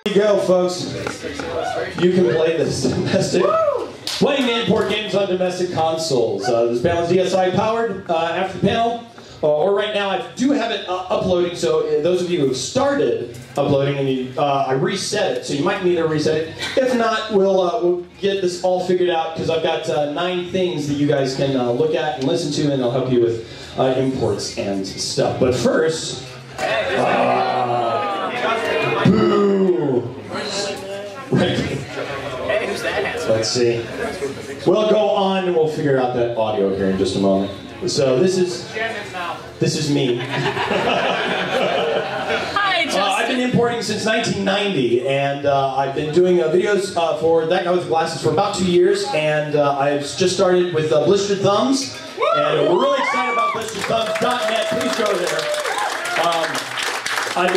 Here you go, folks. You can play this domestic. Playing the import games on domestic consoles. This panel is DSI powered. After the panel, or right now, I do have it uploading. So those of you who have started uploading, and I reset it, so you might need to reset it. If not, we'll get this all figured out because I've got 9 things that you guys can look at and listen to, and they'll help you with imports and stuff. But first, boo! Right. Let's see. We'll go on and we'll figure out that audio here in just a moment. So this is me. Hi, Justin. I've been importing since 1990, and I've been doing videos for That Guy with Glasses for about 2 years, and I've just started with Blistered Thumbs, and we're really excited about blisteredthumbs.net. Please go there. I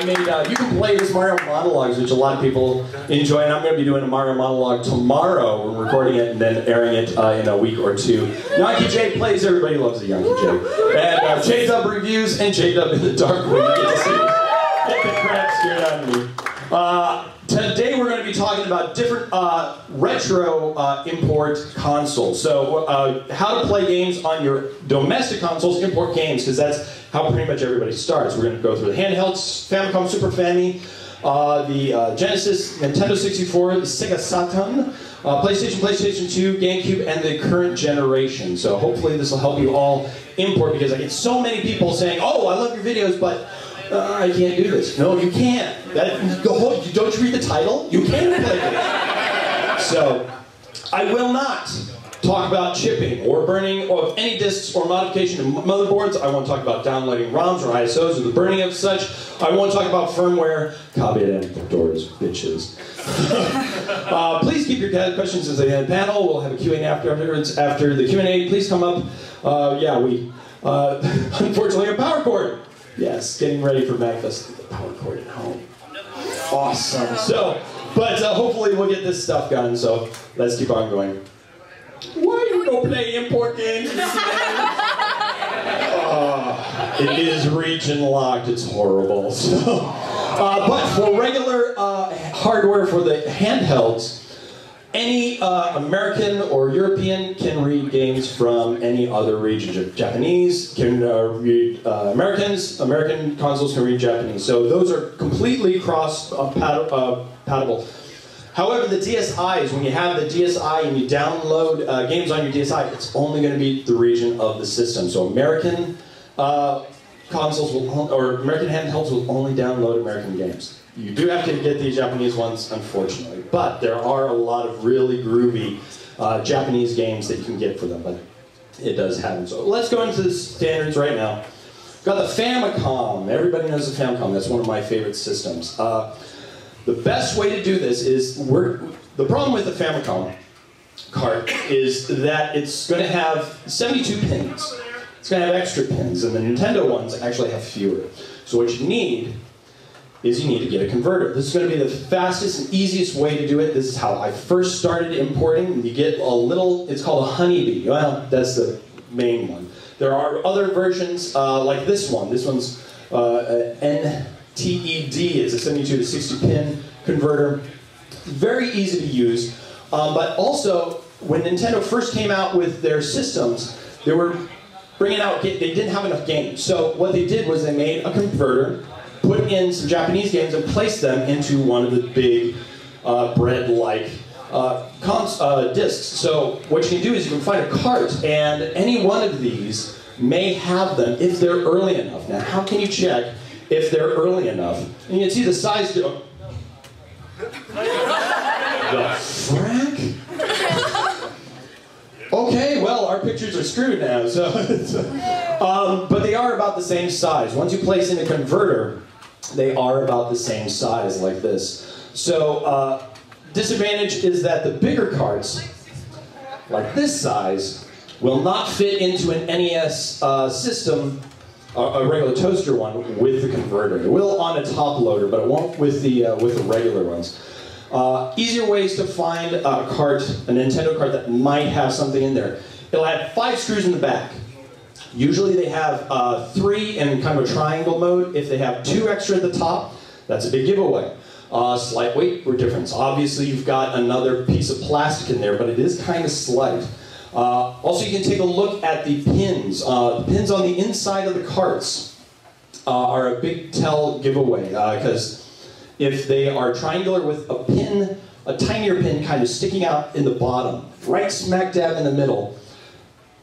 made You Can Play This Mario Monologues, which a lot of people enjoy, and I'm going to be doing a Mario Monologue tomorrow. We're recording it and then airing it in a week or 2. Yankee J plays, everybody loves the Yankee J. And J-Dub reviews and J-Dub in the dark room. You get to see get the crap scared out of me. Today we're going to be talking about different retro import consoles. So how to play games on your domestic consoles, import games, because that's how pretty much everybody starts. We're going to go through the handhelds, Famicom, Super Famicom, the Genesis, Nintendo 64, the Sega Saturn, PlayStation 2, GameCube, and the current generation. So hopefully this will help you all import, because I get so many people saying, oh, I love your videos, but I can't do this. No, you can't. Don't you read the title? You can play this. So, I will not talk about chipping or burning of any disks or modification of motherboards. I won't talk about downloading ROMs or ISOs or the burning of such. I won't talk about firmware. Copy it in doors, bitches. Please keep your questions as they end the panel. We'll have a Q&A afterwards. After the Q&A, please come up. Unfortunately, a power cord. Yes, getting ready for MagFest with the power cord at home. Awesome. So, but hopefully we'll get this stuff done, so let's keep on going. Why do you don't play import games? It is region locked, it's horrible. So, but for regular hardware for the handhelds, any American or European can read games from any other region. Japanese can read American consoles can read Japanese. So those are completely cross-compatible. However, the DSIs, when you have the DSI and you download games on your DSI, it's only going to be the region of the system. So American consoles or American handhelds will only download American games. You do have to get the Japanese ones, unfortunately, but there are a lot of really groovy Japanese games that you can get for them, but it does happen. So let's go into the standards right now. Got the Famicom. Everybody knows the Famicom. That's one of my favorite systems. The best way to do this is, the problem with the Famicom cart is that it's going to have 72 pins. It's going to have extra pins, and the Nintendo ones actually have fewer. So what you need is you need to get a converter. This is going to be the fastest and easiest way to do it. This is how I first started importing. You get a little, it's called a honeybee. Well, that's the main one. There are other versions like this one. This one's NTED. It's a 72 to 60 pin converter. Very easy to use. But also, when Nintendo first came out with their systems, they were bringing out, they didn't have enough games. So what they did was they made a converter, put in some Japanese games, and placed them into one of the big bread-like discs. So what you can do is you can find a cart, and any one of these may have them if they're early enough. Now, how can you check if they're early enough? And you can see the size. The frack? Okay, well, our pictures are screwed now. So, but they are about the same size. Once you place in a converter, they are about the same size, like this. So, disadvantage is that the bigger carts, like this size, will not fit into an NES system, a regular toaster one, with the converter. It will on a top loader, but it won't with the regular ones. Easier ways to find a cart, a Nintendo cart that might have something in there. It'll have 5 screws in the back. Usually they have 3 in kind of a triangle mode. If they have 2 extra at the top, that's a big giveaway. Slight weight difference. Obviously, you've got another piece of plastic in there, but it is kind of slight. Also, you can take a look at the pins. The pins on the inside of the carts are a big tell giveaway, because if they are triangular with a pin, a tinier pin kind of sticking out in the bottom, right smack dab in the middle,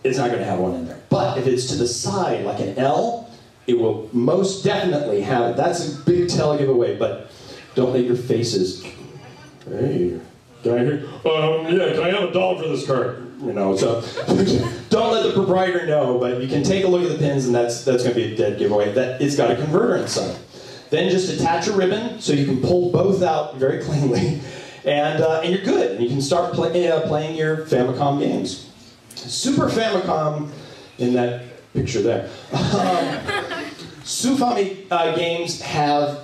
it's not going to have one in there. But if it's to the side, like an L, it will most definitely have it. That's a big tell giveaway, but don't let your faces, hey, can I hear, yeah, can I have a dollar for this cart? You know, so don't let the proprietor know, but you can take a look at the pins, and that's going to be a dead giveaway. It's got a converter inside. Then just attach a ribbon so you can pull both out very cleanly, and you're good. And you can start playing your Famicom games. Super Famicom in that picture there. Sufami games have,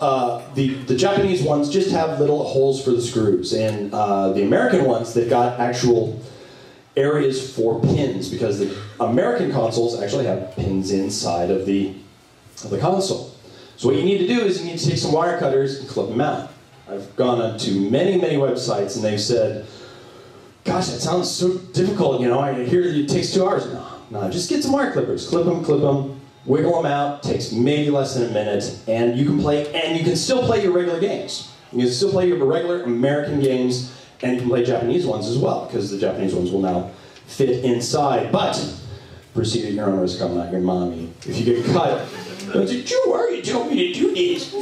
the Japanese ones just have little holes for the screws, and the American ones, they've got actual areas for pins, because the American consoles actually have pins inside of the console. So what you need to do is you need to take some wire cutters and clip them out. I've gone on to many, many websites, and they've said, gosh, that sounds so difficult, you know, I hear it takes 2 hours. No, just get some wire clippers, clip them, wiggle them out, takes maybe less than a minute, and you can play, and you can still play your regular games. You can still play your regular American games, and you can play Japanese ones as well, because the Japanese ones will now fit inside. But proceed at your own risk, I'm not your mommy. If you get cut, don't say, JewWario told me to do this.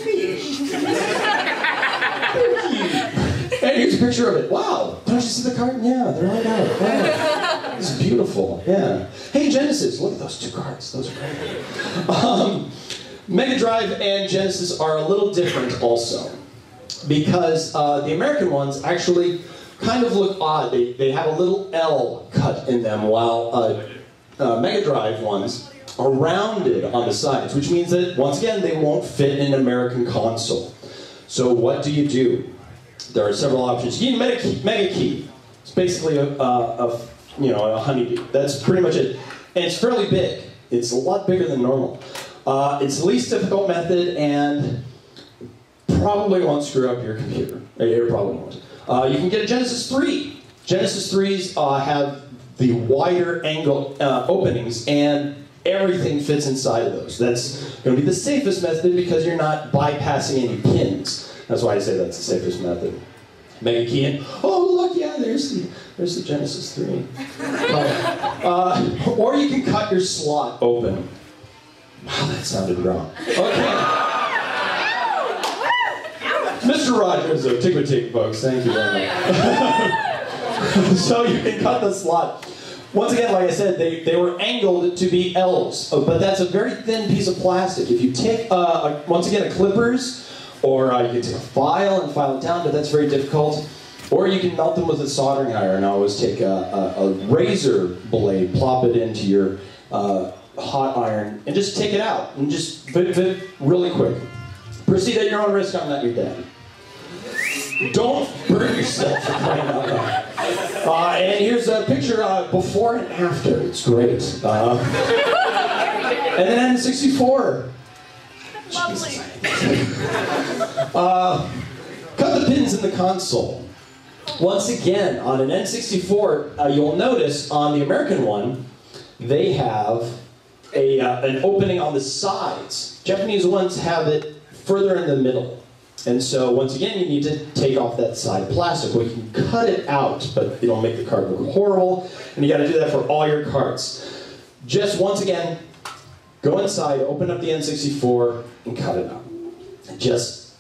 And here's a picture of it. Wow, don't you see the carton? Yeah, they're all out. Wow. It's beautiful, yeah. Hey, Genesis, look at those 2 cards. Those are great. Mega Drive and Genesis are a little different also, because the American ones actually kind of look odd. They have a little L cut in them, while Mega Drive ones are rounded on the sides, which means that, once again, they won't fit in an American console. So what do? There are several options. You need Mega Key. It's basically a honeybee. That's pretty much it. And it's fairly big. It's a lot bigger than normal. It's the least difficult method, and probably won't screw up your computer. It probably won't. You can get a Genesis 3. Genesis 3s have the wider angle openings, and everything fits inside of those. That's going to be the safest method, because you're not bypassing any pins. That's why I say that's the safest method. Mega Key in. Oh, look, yeah, there's the Genesis 3. Or you can cut your slot open. Wow, that sounded wrong. Okay. Mr. Rogers of Tick, folks. Thank you very much. So you can cut the slot. Once again, like I said, they were angled to be L's, but that's a very thin piece of plastic. If you take, once again, a clippers, or you can take a file and file it down, but that's very difficult. Or you can melt them with a soldering iron. I always take a razor blade, plop it into your hot iron, and just take it out, and just fit really quick. Proceed at your own risk, I'm not your dad. Don't burn yourself for crying out loud. And here's a picture before and after. It's great. And then N64. Lovely. Cut the pins in the console. Once again, on an N64, you'll notice on the American one, they have an opening on the sides. Japanese ones have it further in the middle. And so, once again, you need to take off that side plastic. Well, you can cut it out, but it'll make the cart look horrible, and you gotta do that for all your carts. Just, once again, go inside, open up the N64, and cut it out. Just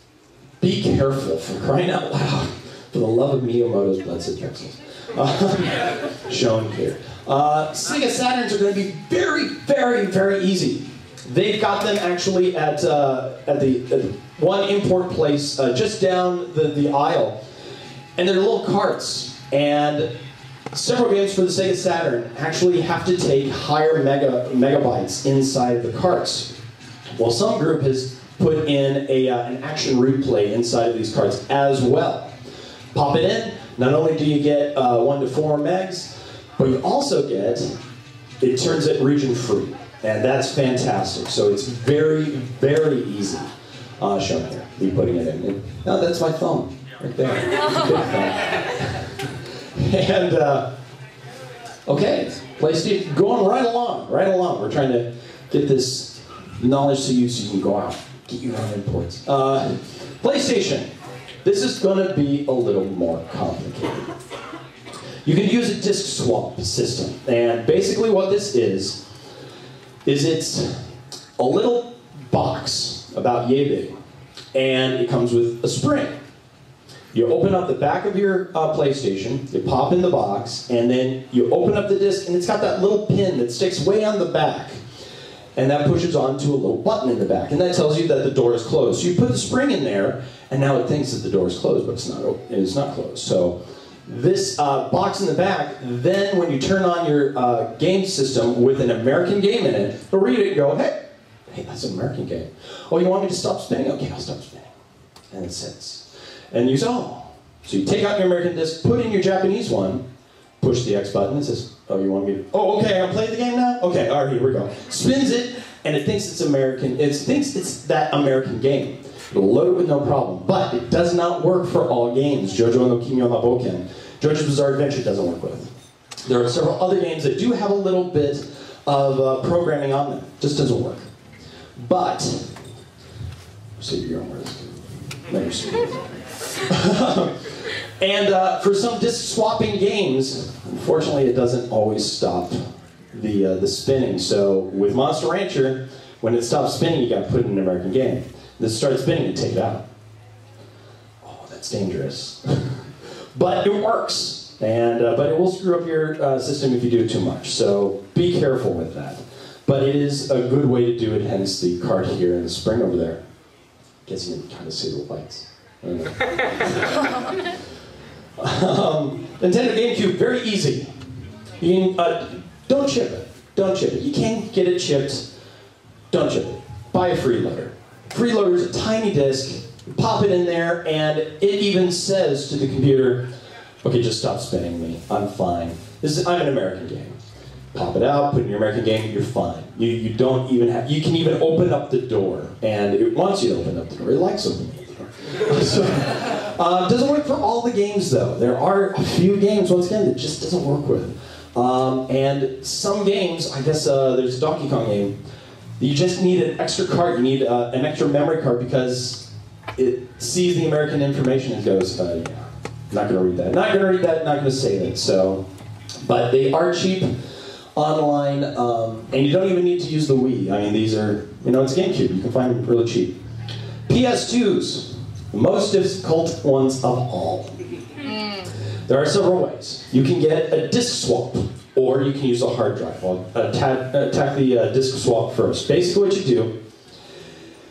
be careful, for crying out loud, for the love of Miyamoto's blessed pixels. Shown here. Sega Saturns are gonna be very, very, very easy. They've got them actually at the one import place just down the aisle. And they're little carts. And several games for the Sega Saturn actually have to take higher megabytes inside the carts. Well, some group has put in an action replay inside of these carts as well. Pop it in, not only do you get 1 to 4 megs, but you also get, it turns it region free. And that's fantastic. So it's very, very easy. shown here. Be putting it in. And, no, that's my thumb right there. Big thumb. And okay, PlayStation, going right along, right along. We're trying to get this knowledge to you so you can go out, get your own imports. PlayStation. This is going to be a little more complicated. You can use a disk swap system, and basically what this is it's a little box about yay big, and it comes with a spring. You open up the back of your PlayStation, you pop in the box, and then you open up the disc, and it's got that little pin that sticks way on the back, and that pushes onto a little button in the back, and that tells you that the door is closed. So you put the spring in there, and now it thinks that the door is closed, but it's not closed. So this box in the back, then when you turn on your game system with an American game in it, it'll read it and go, hey, that's an American game. Oh, you want me to stop spinning? Okay, I'll stop spinning. And it sits. And you say, oh. So you take out your American disc, put in your Japanese one, push the X button, it says, oh, you want me to, oh, okay, I'm playing the game now? Okay, all right, here we go. Spins it, and it thinks it's American, it thinks it's that American game. It'll load it with no problem, but it does not work for all games. JoJo no Kimi no Maboken, JoJo's Bizarre Adventure doesn't work with. There are several other games that do have a little bit of programming on them. Just doesn't work. But, save your own risk. No, you're serious. And for some disc swapping games, unfortunately it doesn't always stop the spinning. So with Monster Rancher, when it stops spinning, you gotta put it in an American game. This starts spinning and take it out. Oh, that's dangerous. But it works, and but it will screw up your system if you do it too much. So be careful with that. But it is a good way to do it. Hence the card here and the spring over there. Guess you can kind of see the lights. I don't know. Nintendo GameCube, very easy. You can, don't chip it. Don't chip it. You can't get it chipped. Don't chip it. Buy a freeloader. Freeloader is a tiny disc. Pop it in there, and it even says to the computer, okay, just stop spinning me. I'm fine. I'm an American game. Pop it out, put in your American game, you're fine. You don't even have, you can even open up the door, and it wants you to open up the door. It likes opening the door. So, doesn't work for all the games, though. There are a few games, once again, that just doesn't work with. And some games, I guess there's a Donkey Kong game, you just need an extra card. You need an extra memory card because it sees the American information and goes, yeah, not going to read that, not going to read that, not going to save it. So, but they are cheap online, and you don't even need to use the Wii. I mean, these are, you know, it's GameCube. You can find them really cheap. PS2s, the most difficult ones of all. There are several ways. You can get a disc swap, or you can use a hard drive. I'll attack the disc swap first. Basically what you do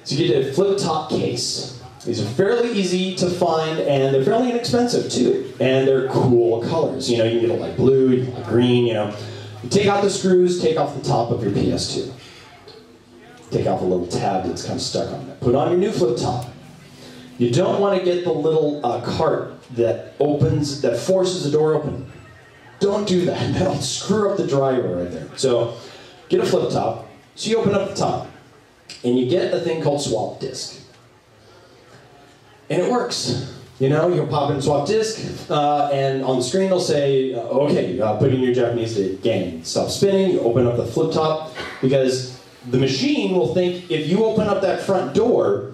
is you get a flip-top case. These are fairly easy to find, and they're fairly inexpensive too. And they're cool colors. You know, you can get a light blue, you can get a green, you know. You take out the screws, take off the top of your PS2. Take off a little tab that's kind of stuck on it. Put on your new flip-top. You don't want to get the little cart that opens, that forces the door open. Don't do that. That'll screw up the driver right there. So, get a flip top. So you open up the top, and you get a thing called swap disk. And it works. You know, you'll pop in swap disk, and on the screen they'll say, okay, put in your Japanese game. Stop spinning, you open up the flip top, because the machine will think if you open up that front door,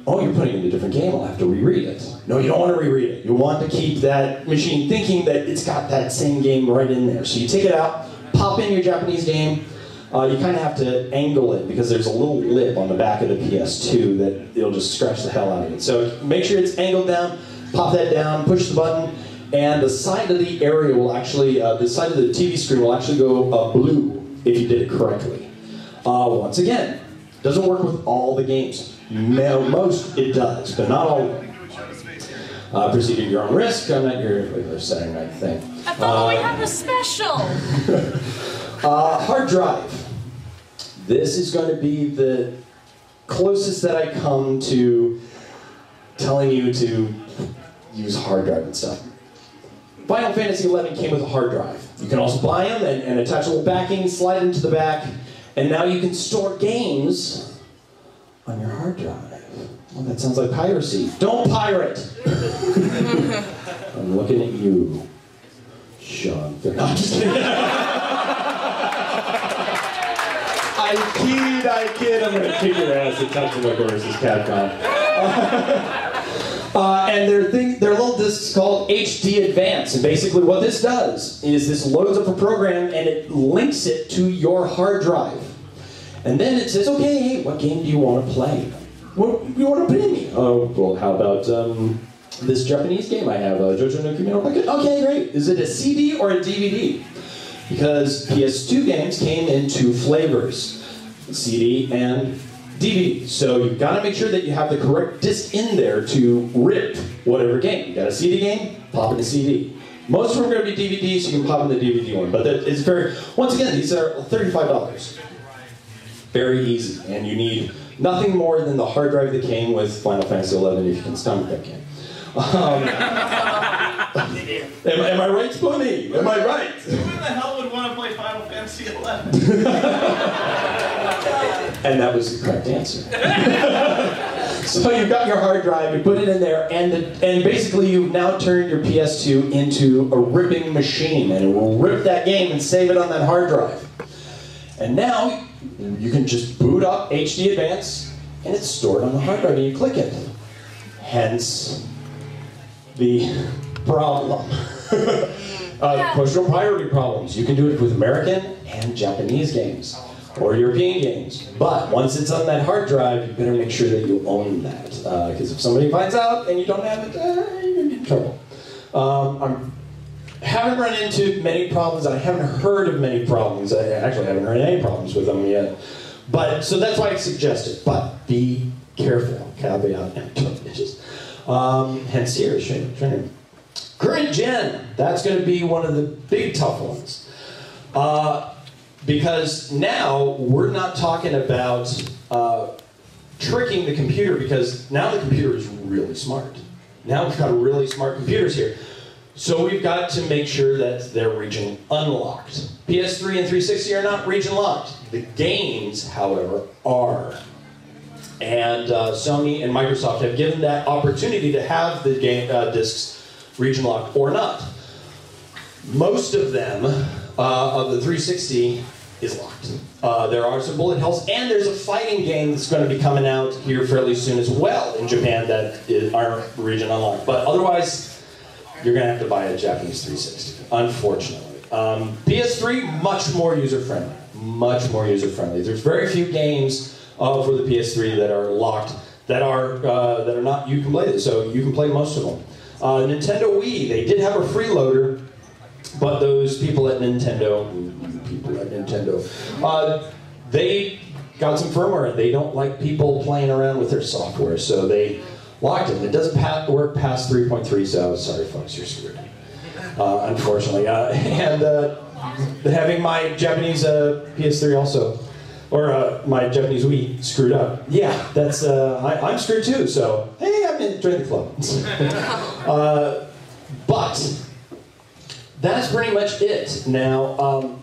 oh, you're putting in a different game, I'll have to reread it. No, you don't want to reread it. You want to keep that machine thinking that it's got that same game right in there. So you take it out, pop in your Japanese game. You kind of have to angle it because there's a little lip on the back of the PS2 that it'll just scratch the hell out of it. So make sure it's angled down, pop that down, push the button, and the side of the area will actually, the side of the TV screen will actually go blue if you did it correctly. Once again, doesn't work with all the games. Most it does, but not all of them. Proceed at your own risk. I'm not your regular Saturday night thing. I thought we had a special. Hard drive. This is going to be the closest that I come to telling you to use hard drive and stuff. Final Fantasy XI came with a hard drive. You can also buy them and attach a little backing, slide into the back, and now you can store games on your hard drive. Well, that sounds like piracy. Don't pirate! I'm looking at you, Sean. No, I'm just kidding. I kid. I'm gonna kick your ass at Tatsunoko versus Capcom. And their little disc is called HD Advance, and basically what this does is this loads up a program and it links it to your hard drive. And then it says, okay, hey, what game do you want to play? What do you want to put in me? Oh, well, how about this Japanese game I have, JoJo no Kimi no Bucket? Okay, great. Is it a CD or a DVD? Because PS2 games came in two flavors, CD and DVD. So you've got to make sure that you have the correct disc in there to rip whatever game. You got a CD game, pop in the CD. Most of them are going to be DVD, so you can pop in the DVD one. But it's very, once again, these are $35. Very easy, and you need nothing more than the hard drive that came with Final Fantasy XI if you can stomach that game. Am I right, Spoony? Am I right? Who in the hell would want to play Final Fantasy XI? And that was the correct answer. So you've got your hard drive, you put it in there, and basically you've now turned your PS2 into a ripping machine, and it will rip that game and save it on that hard drive. And now you can just boot up HD Advance, and it's stored on the hard drive, and you click it. Hence the problem. Push-on priority problems. You can do it with American and Japanese games, or European games. But once it's on that hard drive, you better make sure that you own that. Because if somebody finds out and you don't have it, you're going to get in trouble. I haven't run into many problems. I haven't heard of many problems. I actually haven't heard any problems with them yet. But so that's why I suggest it. But be careful. Caveat emptor. Hence here, Shane. Current gen. That's going to be one of the big tough ones. Because now we're not talking about tricking the computer, because now the computer is really smart. Now we've got really smart computers here. So we've got to make sure that they're region unlocked. PS3 and 360 are not region locked. The games, however, are. And Sony and Microsoft have given that opportunity to have the game discs region locked or not. Most of them, of the 360, is locked. There are some bullet hells, and there's a fighting game that's going to be coming out here fairly soon as well in Japan that aren't region unlocked. But otherwise, you're going to have to buy a Japanese 360, unfortunately. PS3, much more user-friendly. Much more user-friendly. There's very few games for the PS3 that are locked, that are not, you can play this, so you can play most of them. Nintendo Wii, they did have a freeloader, but those people at Nintendo, they got some firmware, and they don't like people playing around with their software, so they locked it. It doesn't work past 3.3, so sorry folks, you're screwed. Unfortunately. And having my Japanese PS3 also, or my Japanese Wii screwed up. Yeah, that's, I'm screwed too, so hey, I'm join the club. But that's pretty much it. Now,